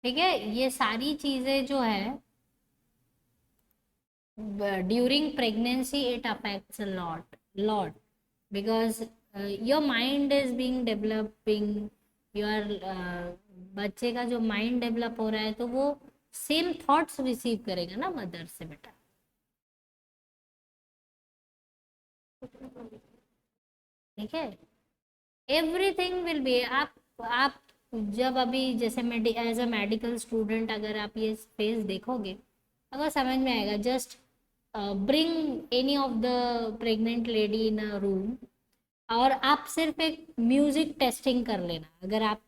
ठीक है, ये सारी चीजें जो है during pregnancy it affects a lot because your mind is being developing your बच्चे का जो माइंड डेवलप हो रहा है तो वो सेम थॉट्स रिसीव करेगा ना मदर से बेटा। ठीक है, एवरीथिंग विल बी आप जब अभी जैसे एज अ मेडिकल स्टूडेंट अगर आप ये स्पेस देखोगे अगर समझ में आएगा। Just bring any of the pregnant lady in a room और आप सिर्फ एक म्यूजिक टेस्टिंग कर लेना अगर आप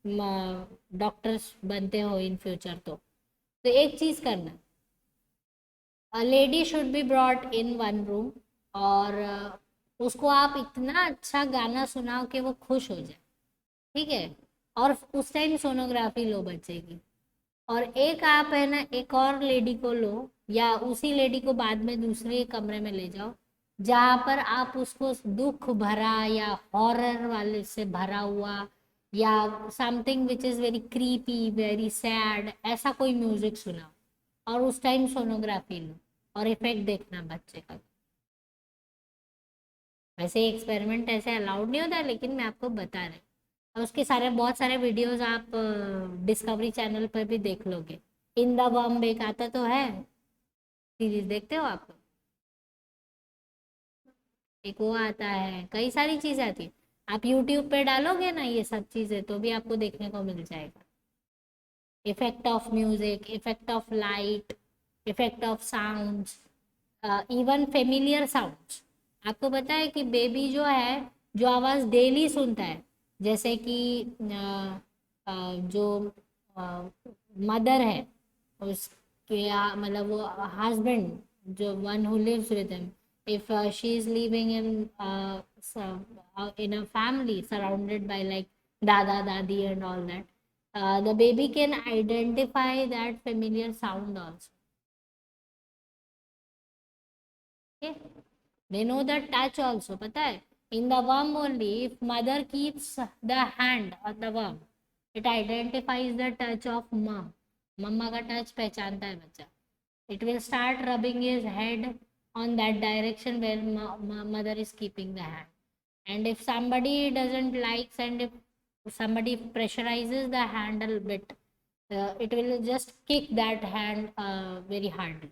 डॉक्टर्स बनते हो इन फ्यूचर तो एक चीज करना, a lady should be brought in one room और उसको आप इतना अच्छा गाना सुनाओ कि वो खुश हो जाए। ठीक है, और उस टाइम सोनोग्राफी लो बच्चे की। और एक आप है ना एक और लेडी को लो या उसी लेडी को बाद में दूसरे कमरे में ले जाओ जहाँ पर आप उसको दुख भरा या हॉरर वाले से भरा हुआ या something which is very creepy very sad ऐसा कोई म्यूजिक सुनाओ और उस टाइम सोनोग्राफी लो और इफेक्ट देखना बच्चे का। वैसे एक्सपेरिमेंट ऐसे अलाउड नहीं होता लेकिन मैं आपको बता रही हूँ। और उसके सारे बहुत सारे वीडियोस आप डिस्कवरी चैनल पर भी देख लोगे। इन द बॉम्ब एक आता तो है, सीरीज देखते हो आप? एक वो आता है, कई सारी चीजें आती है। आप यूट्यूब पे डालोगे ना ये सब चीजें तो भी आपको देखने को मिल जाएगा। Effect of music, effect of light, effect of sounds, even familiar sounds. आपको पता है कि बेबी जो है जो आवाज डेली सुनता है जैसे कि जो मदर है उसके मतलब वो हस्बैंड जो one who lives with him, if she is living in a family surrounded by like dada dadi and all that, the baby can identify that familiar sound also. Okay, they know the touch also, पता है? In the worm only, if mother keeps the hand on the worm, it identifies the touch of mom. मम्मा का touch पहचानता है बच्चा। It will start rubbing his head on that direction where mother is keeping the hand. And if somebody doesn't likes and if somebody pressurizes the hand a bit, it will just kick that hand very hard.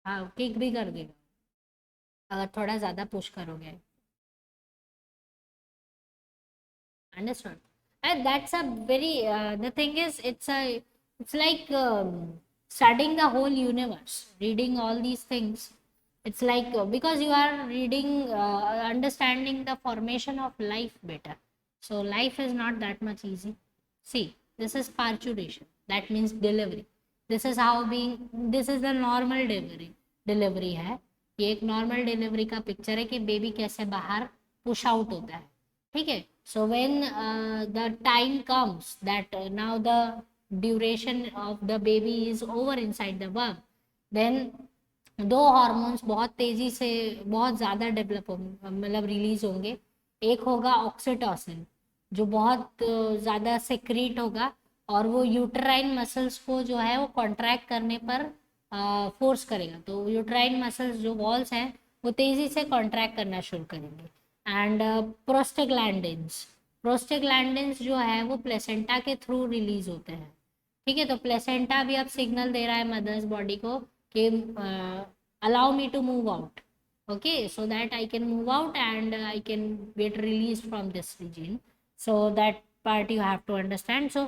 हाँ, kick भी कर देगा अगर थोड़ा ज़्यादा push करोगे। Understood? And that's a very the thing is it's like studying the whole universe, reading all these things. It's like because you are reading understanding the formation of life better, so life is not that much easy. See, this is parturition, that means delivery. This is how being, this is the normal delivery है। ये एक normal delivery का picture है कि baby कैसे बाहर push out होता है। ठीक है, so when the time comes that now the duration of the baby is over inside the womb, then दो हार्मोन्स बहुत तेजी से बहुत ज़्यादा डेवलप मतलब रिलीज होंगे। एक होगा ऑक्सीटोसिन जो बहुत ज़्यादा सेक्रीट होगा और वो यूट्राइन मसल्स को जो है वो कॉन्ट्रैक्ट करने पर फोर्स करेगा। तो यूट्राइन मसल्स जो वॉल्स हैं वो तेज़ी से कॉन्ट्रैक्ट करना शुरू करेंगे। एंड प्रोस्टेग्लैंडिन्स, प्रोस्टेग्लैंडिन्स जो है वो प्लेसेंटा के थ्रू रिलीज होते हैं। ठीक है, तो प्लेसेंटा भी अब सिग्नल दे रहा है मदर्स बॉडी को कि allow me to move out, okay, so that I can move out and I can get released from this region. So that part you have to understand. So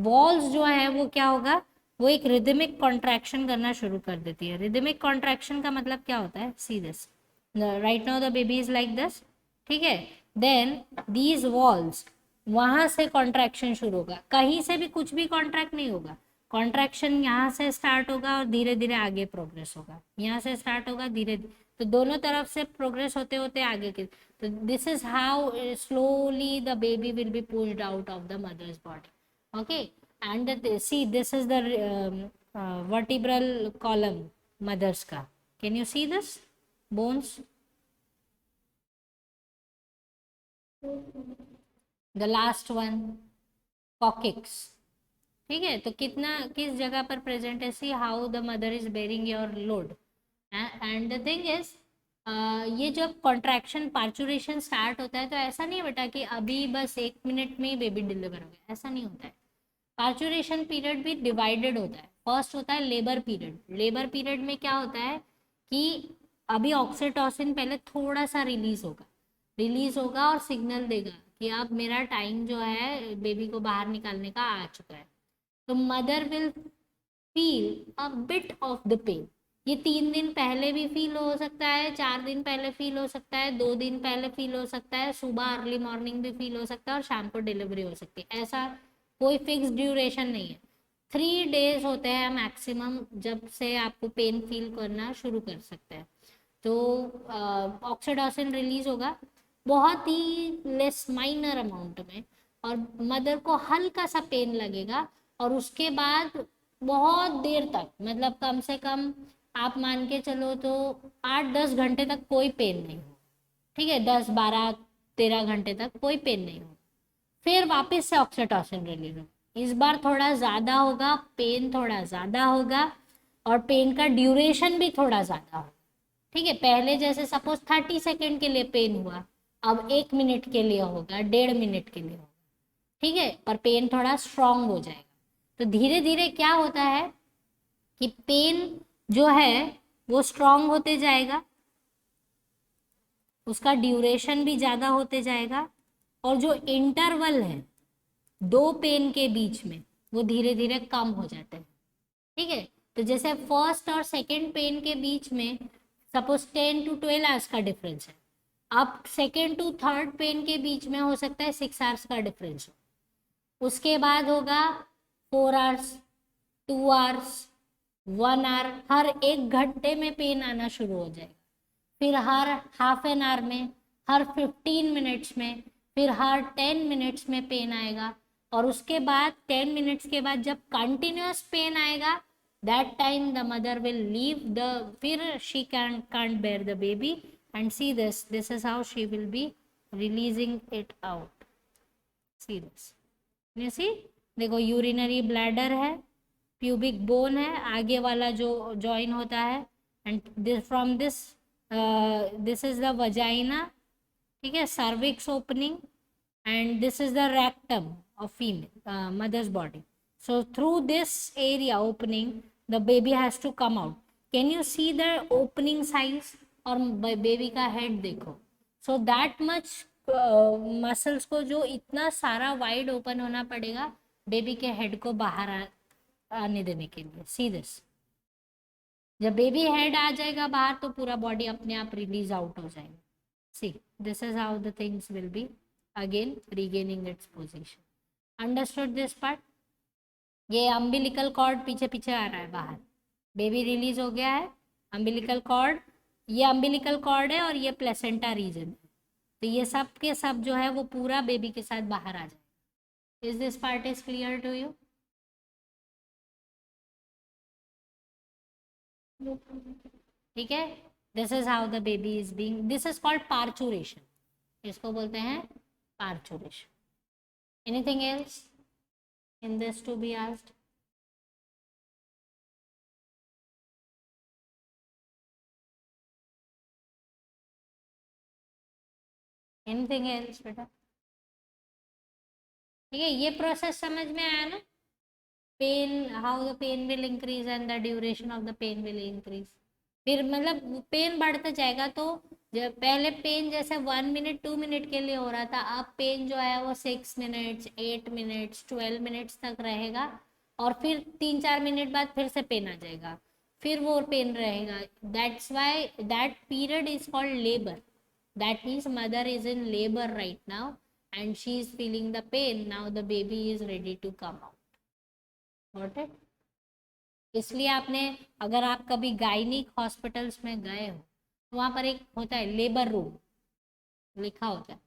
walls जो है वो क्या होगा, वो एक rhythmic contraction करना शुरू कर देती है। रिदमिक कॉन्ट्रैक्शन का मतलब क्या होता है, see this, right now the baby is like this. ठीक है, देन दीज वॉल्स वहां से कॉन्ट्रैक्शन शुरू होगा, कहीं से भी कुछ भी कॉन्ट्रैक्ट नहीं होगा। कॉन्ट्रैक्शन यहाँ से स्टार्ट होगा और धीरे धीरे आगे प्रोग्रेस होगा, यहाँ से स्टार्ट होगा धीरे धीरे, तो दोनों तरफ से प्रोग्रेस होते होते आगे के। तो this is how slowly the baby will be pushed out of the mother's body. Okay, and see this is the vertebral column mother's का। Can you see this bones? The last one, coccyx. ठीक है, तो कितना किस जगह पर present है, see how the mother is bearing your load. And the thing is, ये जब कॉन्ट्रैक्शन पार्चुरेशन स्टार्ट होता है तो ऐसा नहीं है बेटा कि अभी बस 1 मिनट में ही बेबी डिलीवर हो गया, ऐसा नहीं होता है। पार्चुरेशन पीरियड भी डिवाइडेड होता है। फर्स्ट होता है लेबर पीरियड। लेबर पीरियड में क्या होता है कि अभी ऑक्सीटोसिन पहले थोड़ा सा रिलीज होगा और सिग्नल देगा कि अब मेरा टाइम जो है बेबी को बाहर निकालने का आ चुका है। तो mother will feel a bit of the pain. ये 3 दिन पहले भी फील हो सकता है, 4 दिन पहले फील हो सकता है, 2 दिन पहले फील हो सकता है, सुबह अर्ली मॉर्निंग भी फील हो सकता है और शाम को डिलीवरी हो सकती है। ऐसा कोई फिक्स ड्यूरेशन नहीं है। 3 डेज होते हैं मैक्सिमम जब से आपको पेन फील करना शुरू कर सकते हैं। तो ऑक्सीटोसिन रिलीज होगा बहुत ही लेस माइनर अमाउंट में, और मदर को हल्का सा पेन लगेगा, और उसके बाद बहुत देर तक, मतलब कम से कम आप मान के चलो तो 8-10 घंटे तक कोई पेन नहीं हो। ठीक है, 10-12-13 घंटे तक कोई पेन नहीं हो। फिर वापस से ऑक्सीटोसिन रिलीज हो, इस बार थोड़ा ज़्यादा होगा, पेन थोड़ा ज़्यादा होगा, और पेन का ड्यूरेशन भी थोड़ा ज़्यादा होगा। ठीक है, पहले जैसे सपोज 30 सेकेंड के लिए पेन हुआ, अब 1 मिनट के लिए होगा, 1.5 मिनट के लिए होगा। ठीक है, पर पेन थोड़ा स्ट्रांग हो जाएगा। तो धीरे धीरे क्या होता है कि पेन जो है वो स्ट्रांग होते जाएगा, उसका ड्यूरेशन भी ज़्यादा होते जाएगा, और जो इंटरवल है दो पेन के बीच में वो धीरे धीरे कम हो जाते हैं। ठीक है, तो जैसे फर्स्ट और सेकंड पेन के बीच में सपोज 10 to 12 आवर्स का डिफरेंस है, अब सेकंड टू थर्ड पेन के बीच में हो सकता है 6 आवर्स का डिफरेंस हो। उसके बाद होगा 4 आवर्स, 2 आवर्स, 1 आवर, हर 1 घंटे में पेन आना शुरू हो जाएगा। फिर हर हाफ एन आवर में, हर 15 मिनट्स में, फिर हर 10 मिनट्स में पेन आएगा। और उसके बाद 10 मिनट्स के बाद जब कंटिन्यूअस पेन आएगा, that time the mother will leave the, फिर she can't bear the baby, and see this is how she will be releasing it out। see this, you see, देखो यूरिनरी ब्लैडर है, pubic bone है, आगे वाला जो join होता है, and this from this this is the vagina. ठीक है, cervix opening, and this is the rectum of female mother's body. So through this area opening the baby has to come out। can you see the opening size, और baby का head देखो, so that much muscles को जो इतना सारा wide open होना पड़ेगा baby के हेड को बाहर आने देने के लिए। सी दिस, जब बेबी हेड आ जाएगा बाहर तो पूरा बॉडी अपने आप रिलीज आउट हो जाएगा। सी this is how the things will be again regaining its position। understood this part? ये अम्बिलिकल कॉर्ड पीछे पीछे आ रहा है बाहर, बेबी रिलीज हो गया है, अम्बिलिकल कॉर्ड, ये अम्बिलिकल कॉर्ड है और ये प्लेसेंटा रीजन है। तो ये सब के सब जो है वो पूरा बेबी के साथ बाहर आ जाए। Is this part is clear to you? ठीक है, this is how the baby is being, this is called parturition, इसको बोलते हैं parturition. Anything else in this to be asked? Anything else बेटा? ठीक है, ये प्रोसेस समझ में आया ना? Pain, how the pain will increase and the duration of the pain will increase. फिर मतलब पेन बढ़ता जाएगा, तो जब पहले पेन जैसे 1 मिनट 2 मिनट के लिए हो रहा था, अब पेन जो है वो 6 मिनट्स, 8 मिनट्स, 12 मिनट्स तक रहेगा, और फिर 3-4 मिनट बाद फिर से पेन आ जाएगा, फिर वो पेन रहेगा। That's why that period is called labour. That means mother is in labour right now and she is feeling the pain, now the baby is ready to come out। Got it? इसलिए आपने, अगर आप कभी gynaec hospitals में गए हो तो वहाँ पर एक होता है लेबर रूम, लिखा होता है।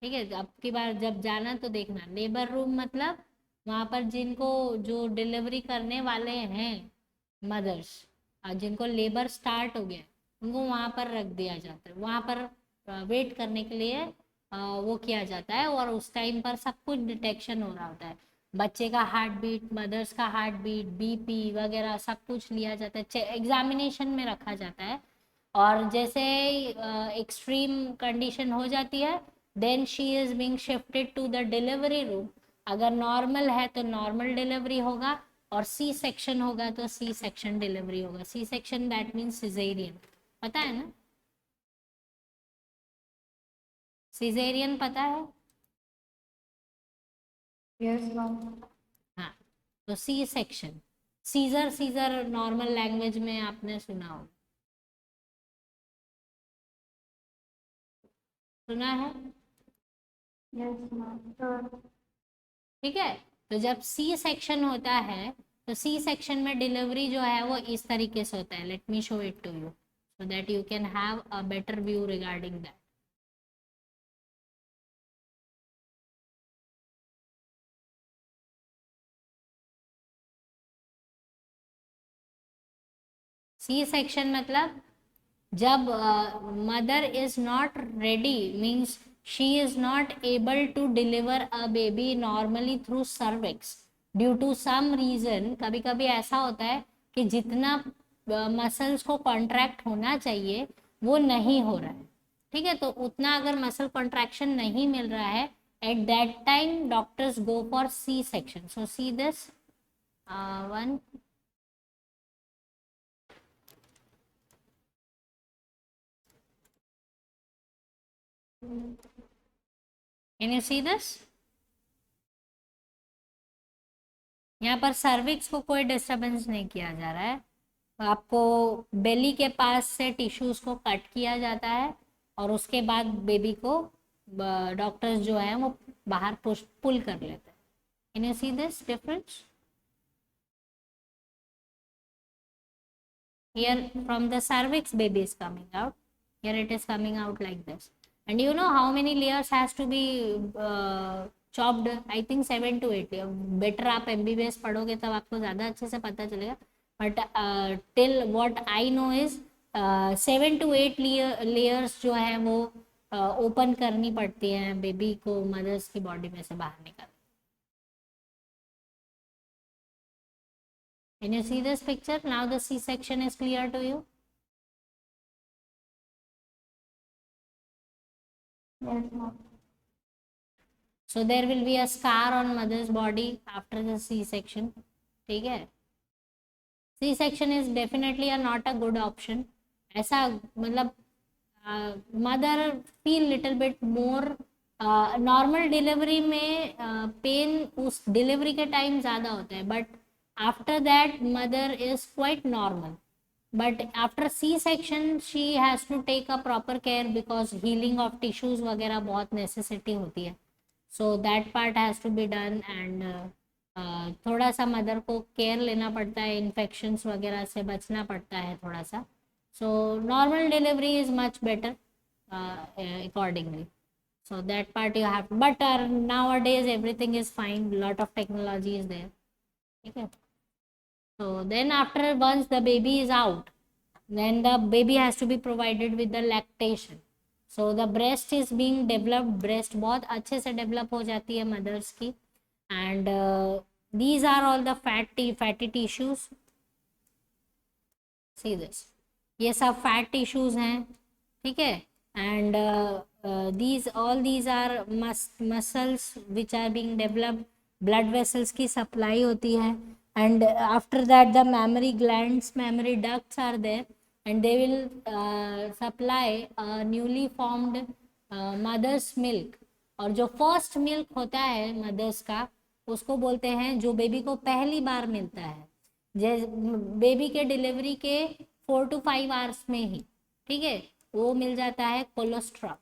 ठीक है, अब की बार जब जाना तो देखना, लेबर रूम मतलब वहाँ पर जिनको जो डिलीवरी करने वाले हैं मदर्स, जिनको लेबर स्टार्ट हो गया उनको वहाँ पर रख दिया जाता है, वहाँ पर वेट करने के लिए वो किया जाता है, और उस टाइम पर सब कुछ डिटेक्शन हो रहा होता है। बच्चे का हार्ट बीट, मदर्स का हार्ट बीट, बीपी वगैरह सब कुछ लिया जाता है, एग्जामिनेशन में रखा जाता है। और जैसे एक्सट्रीम कंडीशन हो जाती है, then she is being shifted to the delivery room. अगर नॉर्मल है तो नॉर्मल डिलीवरी होगा, और सी सेक्शन होगा तो सी सेक्शन डिलीवरी होगा। C section that means caesarean, पता है ना? सिजेरियन पता है? Yes ma'am. हाँ, तो C section, caesar, caesar normal language में आपने सुना हो, सुना है? Yes ma'am. ठीक है। तो जब सी सेक्शन होता है, तो सी सेक्शन में डिलीवरी जो है वो इस तरीके से होता है। Let me show it to you so that you can have a better view regarding that. C section मतलब जब mother is not ready, means she is not able to deliver a baby normally through cervix due to some reason. कभी कभी ऐसा होता है कि जितना muscles को कॉन्ट्रैक्ट होना चाहिए वो नहीं हो रहा है। ठीक है, तो उतना अगर मसल कॉन्ट्रैक्शन नहीं मिल रहा है, at that time doctors go for C section. So see this one, can you see this? यहाँ पर सर्विक्स को कोई डिस्टरबेंस नहीं किया जा रहा है। आपको बेली के पास से टिश्यूज को कट किया जाता है, और उसके बाद बेबी को डॉक्टर्स जो है वो बाहर पुश पुल कर लेते हैं। Can you see this difference? Here from the cervix baby is coming out. Here it is coming out like this. And you know how many layers has to be chopped? I think 7 to 8 layers. Better आप MBBS पढ़ोगे तब आपको ज़्यादा अच्छे से पता चलेगा. But till what I know is 7 to 8 layers जो है वो ओपन करनी पड़ती है बेबी को मदर्स की बॉडी में से बाहर निकाल। Can you see this picture? Now the C-section is clear to you. Yes ma'am. So there will be a scar on mother's body after the C-section. ठीक है, C-section is definitely not a good option. ऐसा मतलब mother feel little bit more. Normal delivery में pain उस delivery के time ज़्यादा होता है, but after that mother is quite normal. But after C section she has to take a proper care because healing of tissues वगैरह बहुत necessity होती है। So that part has to be done, and थोड़ा सा mother को care लेना पड़ता है, इन्फेक्शंस वगैरह से बचना पड़ता है थोड़ा सा। So normal delivery is much better accordingly. So that part you have, but nowadays everything is fine, lot of technology is there. Okay, so then after once the baby is out, then the baby has to be provided with the lactation. So the breast is being developed, breast बहुत अच्छे से develop हो जाती है mothers की, and these are all the fatty tissues. See this, ये सब fat tissues हैं। ठीक है, and these are muscles which are being developed, blood vessels की सप्लाई होती है, and after that the mammary glands, mammary ducts are there, and they will supply a newly formed mother's milk. और जो first milk होता है mother's का, उसको बोलते हैं, जो बेबी को पहली बार मिलता है बेबी के डिलीवरी के 4 to 5 आवर्स में ही, ठीक है, वो मिल जाता है कोलोस्ट्रॉम।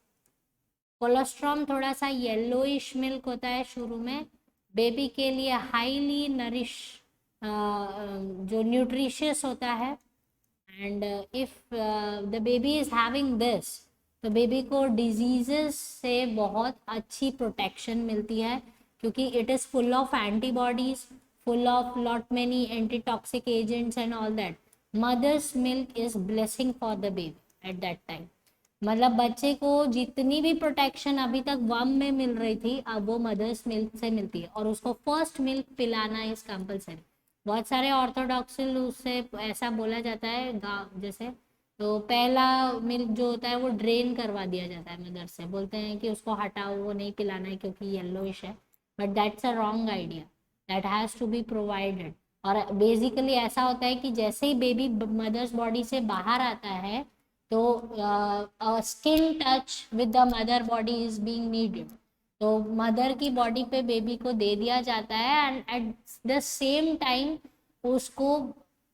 कोलोस्ट्रॉम थोड़ा सा येलोइश मिल्क होता है शुरू में, बेबी के लिए हाईली नरिश जो न्यूट्रिशियस होता है, and if the baby is having this, तो बेबी को डिजीजेस से बहुत अच्छी प्रोटेक्शन मिलती है, क्योंकि it is full of antibodies, full of lot many antitoxic agents and all that. Mother's milk is blessing for the baby at that time. मतलब बच्चे को जितनी भी प्रोटेक्शन अभी तक वम में मिल रही थी अब वो मदर्स मिल्क से मिलती है, और उसको फर्स्ट मिल्क पिलाना इज कंपलसरी। बहुत सारे ऑर्थोडॉक्सल उससे ऐसा बोला जाता है गाँव जैसे, तो पहला मिल्क जो होता है वो ड्रेन करवा दिया जाता है मदर से, बोलते हैं कि उसको हटाओ, वो नहीं पिलाना है क्योंकि येलोइश है। But that's a wrong idea, that has to be provided. और बेसिकली ऐसा होता है कि जैसे ही बेबी मदर्स बॉडी से बाहर आता है तो skin touch with the mother body is being needed. तो मदर की बॉडी पे बेबी को दे दिया जाता है, and at the same time उसको,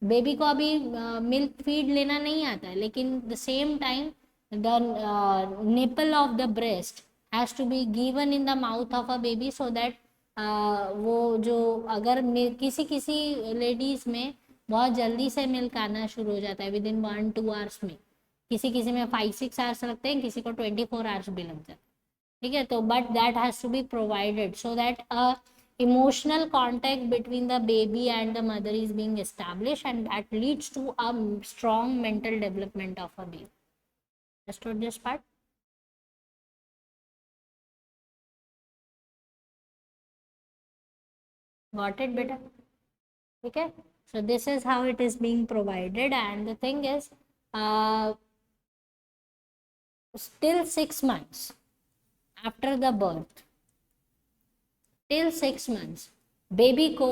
बेबी को अभी मिल्क फीड लेना नहीं आता है, लेकिन the same time the nipple of the breast has to be given in the mouth of a baby, so that वो जो अगर किसी किसी लेडीज में बहुत जल्दी से मिल्क आना शुरू हो जाता है विद इन 1-2 आवर्स में, किसी किसी में 5-6 आवर्स लगते हैं, किसी को 24 आवर्स भी लग जाते हैं। ठीक है, तो but that has to be provided so that emotional contact between the baby and the mother is being established, and that leads to a strong mental development of a baby. Understood this part? Got it, beta? Okay, so this is how it is being provided, and the thing is still 6 months after the birth, till 6 months baby को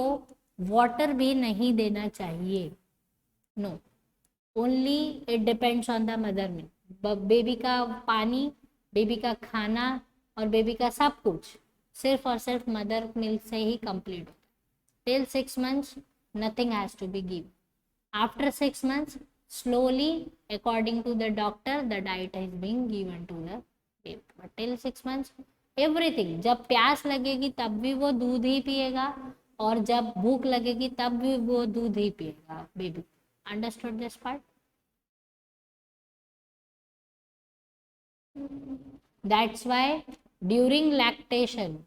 water भी नहीं देना चाहिए। No, only it depends on the mother milk. Baby का पानी, baby का खाना और बेबी का सब कुछ सिर्फ और सिर्फ मदर मिल्क से ही कंप्लीट होता है। Till 6 months nothing has to be give. After 6 months slowly according to the doctor the diet is being given to the baby, but till 6 months everything. जब प्यास लगेगी तब भी वो दूध ही पिएगा, और जब भूख लगेगी तब भी वो दूध ही पिएगा baby. Understood this part? That's why during lactation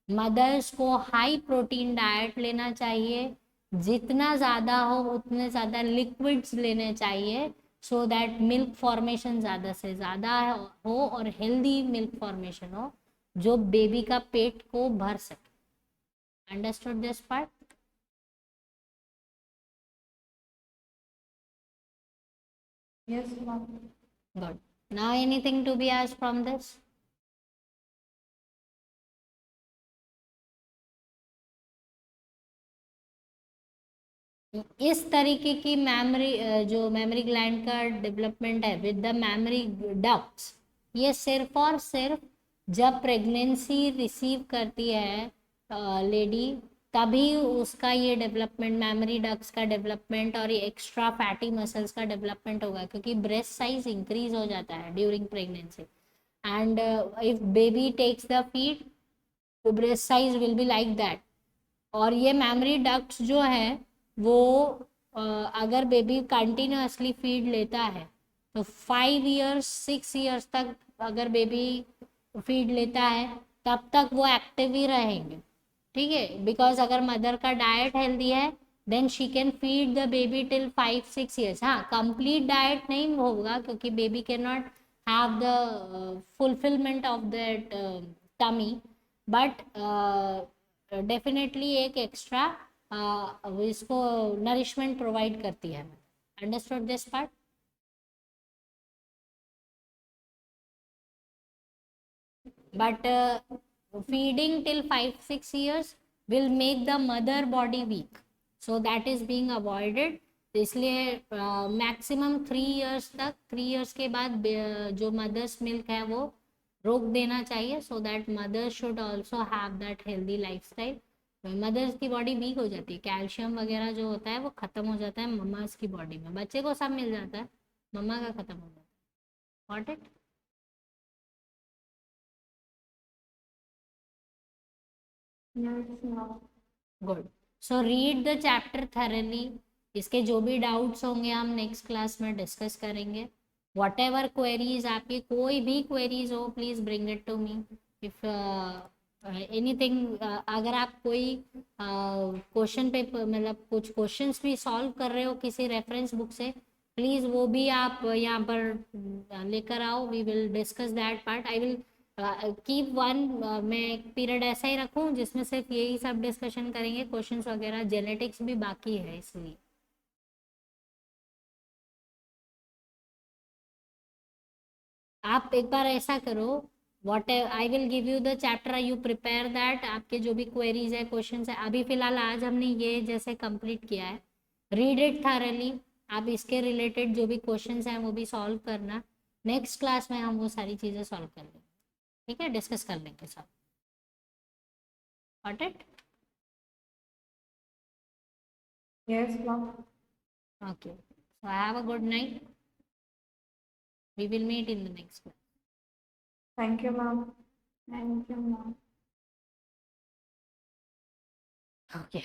mothers को हाई प्रोटीन डाइट लेना चाहिए, जितना ज़्यादा हो उतने ज़्यादा लिक्विड्स लेने चाहिए, सो दैट मिल्क फॉर्मेशन ज़्यादा से ज़्यादा हो और हेल्दी मिल्क फॉर्मेशन हो जो बेबी का पेट को भर सके। Understood this part? Yes, ma'am. Good. Now anything to be asked from this? इस तरीके की मेमोरी, जो मेमोरी ग्लैंड का डेवलपमेंट है विद द मेमोरी डक्ट्स, ये सिर्फ और सिर्फ जब प्रेगनेंसी रिसीव करती है लेडी, तभी उसका ये डेवलपमेंट, मेमोरी डक्ट्स का डेवलपमेंट और ये एक्स्ट्रा फैटी मसल्स का डेवलपमेंट होगा, क्योंकि ब्रेस्ट साइज इंक्रीज हो जाता है during pregnancy, and if baby takes the feed तो breast size will be like that. और ये मेमोरी डक्ट्स जो है वो अगर बेबी कंटिन्यूसली फीड लेता है तो 5 years 6 years तक अगर बेबी फीड लेता है तब तक वो एक्टिव ही रहेंगे। ठीक है, बिकॉज अगर मदर का डाइट हेल्दी है then she can feed the baby till 5-6 years। हाँ, कंप्लीट डाइट नहीं होगा क्योंकि baby can not have the fulfilment of that tummy, but definitely एक एक्स्ट्रा इसको नरिशमेंट प्रोवाइड करती है। Understood this part? But feeding till 5-6 years will make the mother body weak, so that is being avoided। इसलिए maximum 3 years तक, 3 years के बाद जो mother's milk है वो रोक देना चाहिए, so that mother should also have that healthy life style. Mothers की बॉडी वीक हो जाती है, कैल्शियम वगैरह जो होता है वो खत्म हो जाता है मम्मास की बॉडी में। बच्चे को सब मिल जाता है, मम्मा का खत्म हो जाता है। Got it? Yes, ma'am. Good. So read the chapter thoroughly. इसके जो भी डाउट्स होंगे हम नेक्स्ट क्लास में डिस्कस करेंगे। वॉट एवर क्वेरीज, आपकी कोई भी क्वेरीज हो please bring it to me. If anything, अगर आप कोई क्वेश्चन पे मतलब कुछ क्वेश्चंस भी सॉल्व कर रहे हो किसी रेफरेंस बुक से, प्लीज वो भी आप यहाँ पर लेकर आओ. We will discuss that part. I will keep one. मैं एक पीरियड ऐसा ही रखूँ जिसमें सिर्फ यही सब डिस्कशन करेंगे, क्वेश्चंस वगैरह. जेनेटिक्स भी बाकी है इसलिए. आप एक बार ऐसा करो, what I will give you the chapter, you prepare that. आपके जो भी क्वेरीज है, क्वेश्चंस है, अभी फिलहाल आज हमने ये जैसे कंप्लीट किया है. रीड इट थारली. आप इसके रिलेटेड जो भी क्वेश्चंस हैं वो भी सॉल्व करना. नेक्स्ट क्लास में हम वो सारी चीज़ें सॉल्व कर लेंगे. ठीक है, डिस्कस कर लेंगे सब. Got it? Yes, ma'am. Okay. So have a good night. We will meet in the next class. Thank you, ma'am. Thank you, ma'am. Okay.